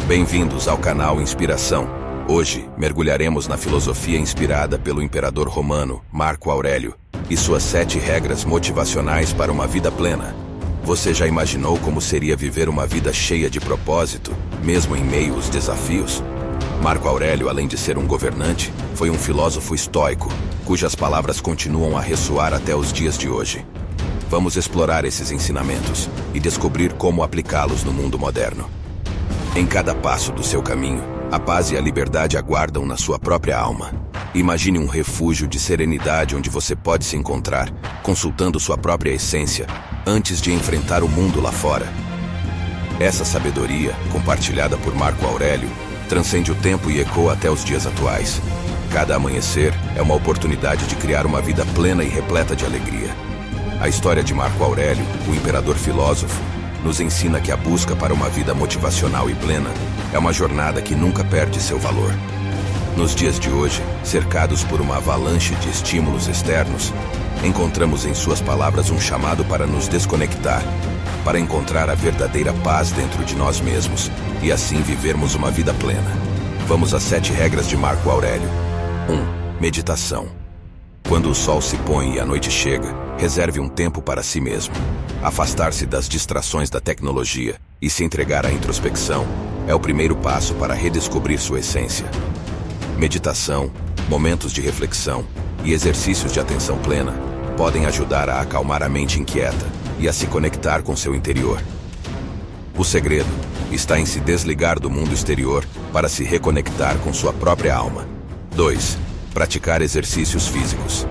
Bem-vindos ao canal Inspiração. Hoje, mergulharemos na filosofia inspirada pelo imperador romano, Marco Aurélio, e suas 7 regras motivacionais para uma vida plena. Você já imaginou como seria viver uma vida cheia de propósito, mesmo em meio aos desafios? Marco Aurélio, além de ser um governante, foi um filósofo estoico, cujas palavras continuam a ressoar até os dias de hoje. Vamos explorar esses ensinamentos e descobrir como aplicá-los no mundo moderno. Em cada passo do seu caminho, a paz e a liberdade aguardam na sua própria alma. Imagine um refúgio de serenidade onde você pode se encontrar, consultando sua própria essência, antes de enfrentar o mundo lá fora. Essa sabedoria, compartilhada por Marco Aurélio, transcende o tempo e ecoa até os dias atuais. Cada amanhecer é uma oportunidade de criar uma vida plena e repleta de alegria. A história de Marco Aurélio, o imperador filósofo, nos ensina que a busca para uma vida motivacional e plena é uma jornada que nunca perde seu valor. Nos dias de hoje, cercados por uma avalanche de estímulos externos, encontramos em suas palavras um chamado para nos desconectar, para encontrar a verdadeira paz dentro de nós mesmos e assim vivermos uma vida plena. Vamos às 7 regras de Marco Aurélio. 1. Meditação. Quando o sol se põe e a noite chega, reserve um tempo para si mesmo. Afastar-se das distrações da tecnologia e se entregar à introspecção é o primeiro passo para redescobrir sua essência. Meditação, momentos de reflexão e exercícios de atenção plena podem ajudar a acalmar a mente inquieta e a se conectar com seu interior. O segredo está em se desligar do mundo exterior para se reconectar com sua própria alma. 2. Praticar exercícios físicos.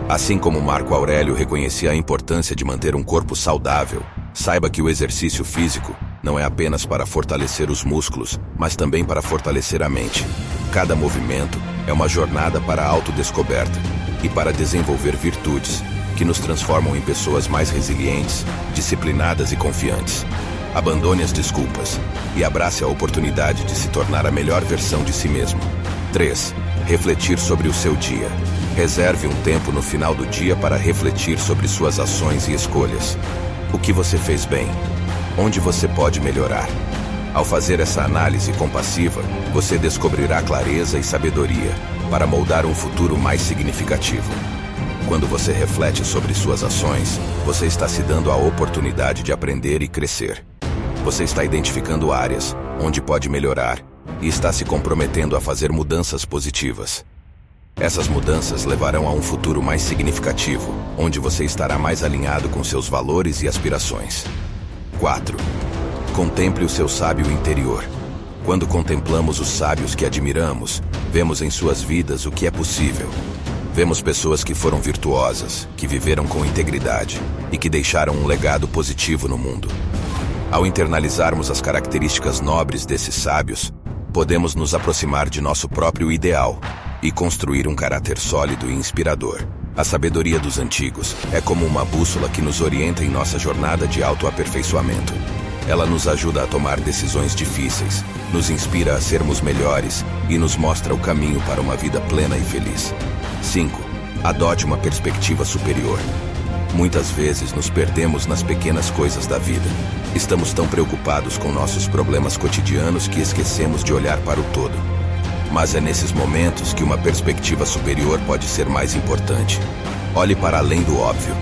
Assim como Marco Aurélio reconhecia a importância de manter um corpo saudável, saiba que o exercício físico não é apenas para fortalecer os músculos, mas também para fortalecer a mente. Cada movimento é uma jornada para a autodescoberta e para desenvolver virtudes que nos transformam em pessoas mais resilientes, disciplinadas e confiantes. Abandone as desculpas e abrace a oportunidade de se tornar a melhor versão de si mesmo. 3. Refletir sobre o seu dia. Reserve um tempo no final do dia para refletir sobre suas ações e escolhas. O que você fez bem? Onde você pode melhorar? Ao fazer essa análise compassiva, você descobrirá clareza e sabedoria para moldar um futuro mais significativo. Quando você reflete sobre suas ações, você está se dando a oportunidade de aprender e crescer. Você está identificando áreas onde pode melhorar e está se comprometendo a fazer mudanças positivas. Essas mudanças levarão a um futuro mais significativo, onde você estará mais alinhado com seus valores e aspirações. 4. Contemple o seu sábio interior. Quando contemplamos os sábios que admiramos, vemos em suas vidas o que é possível. Vemos pessoas que foram virtuosas, que viveram com integridade e que deixaram um legado positivo no mundo. Ao internalizarmos as características nobres desses sábios, podemos nos aproximar de nosso próprio ideal e construir um caráter sólido e inspirador. A sabedoria dos antigos é como uma bússola que nos orienta em nossa jornada de autoaperfeiçoamento. Ela nos ajuda a tomar decisões difíceis, nos inspira a sermos melhores e nos mostra o caminho para uma vida plena e feliz. 5. Adote uma perspectiva superior. Muitas vezes nos perdemos nas pequenas coisas da vida. Estamos tão preocupados com nossos problemas cotidianos que esquecemos de olhar para o todo. Mas é nesses momentos que uma perspectiva superior pode ser mais importante. Olhe para além do óbvio.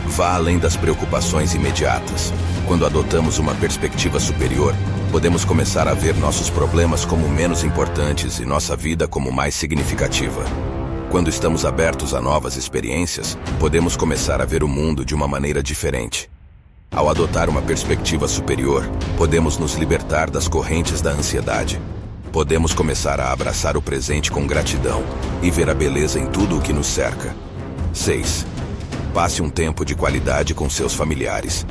Vá além das preocupações imediatas. Quando adotamos uma perspectiva superior, podemos começar a ver nossos problemas como menos importantes e nossa vida como mais significativa. Quando estamos abertos a novas experiências, podemos começar a ver o mundo de uma maneira diferente. Ao adotar uma perspectiva superior, podemos nos libertar das correntes da ansiedade. Podemos começar a abraçar o presente com gratidão e ver a beleza em tudo o que nos cerca. 6. Passe um tempo de qualidade com seus familiares.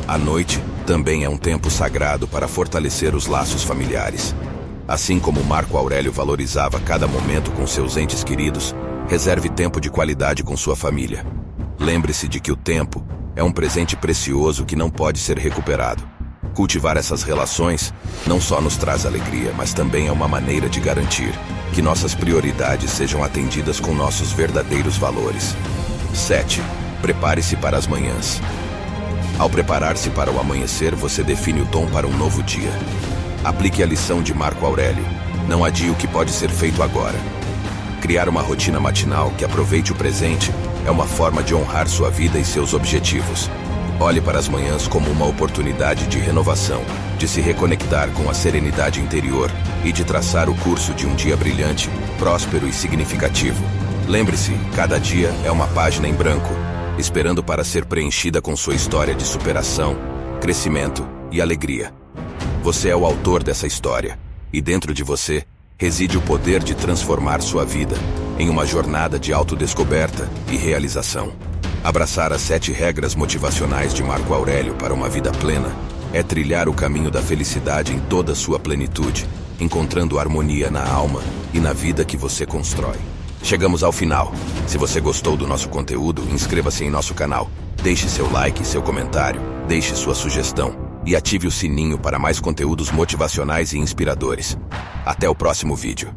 A noite também é um tempo sagrado para fortalecer os laços familiares. Assim como Marco Aurélio valorizava cada momento com seus entes queridos, reserve tempo de qualidade com sua família. Lembre-se de que o tempo é um presente precioso que não pode ser recuperado. Cultivar essas relações não só nos traz alegria, mas também é uma maneira de garantir que nossas prioridades sejam atendidas com nossos verdadeiros valores. 7. Prepare-se para as manhãs. Ao preparar-se para o amanhecer, você define o tom para um novo dia. Aplique a lição de Marco Aurélio. Não adie o que pode ser feito agora. Criar uma rotina matinal que aproveite o presente é uma forma de honrar sua vida e seus objetivos. Olhe para as manhãs como uma oportunidade de renovação, de se reconectar com a serenidade interior e de traçar o curso de um dia brilhante, próspero e significativo. Lembre-se, cada dia é uma página em branco, esperando para ser preenchida com sua história de superação, crescimento e alegria. Você é o autor dessa história, e dentro de você reside o poder de transformar sua vida em uma jornada de autodescoberta e realização. Abraçar as 7 regras motivacionais de Marco Aurélio para uma vida plena é trilhar o caminho da felicidade em toda a sua plenitude, encontrando harmonia na alma e na vida que você constrói. Chegamos ao final. Se você gostou do nosso conteúdo, inscreva-se em nosso canal, deixe seu like e seu comentário, deixe sua sugestão e ative o sininho para mais conteúdos motivacionais e inspiradores. Até o próximo vídeo.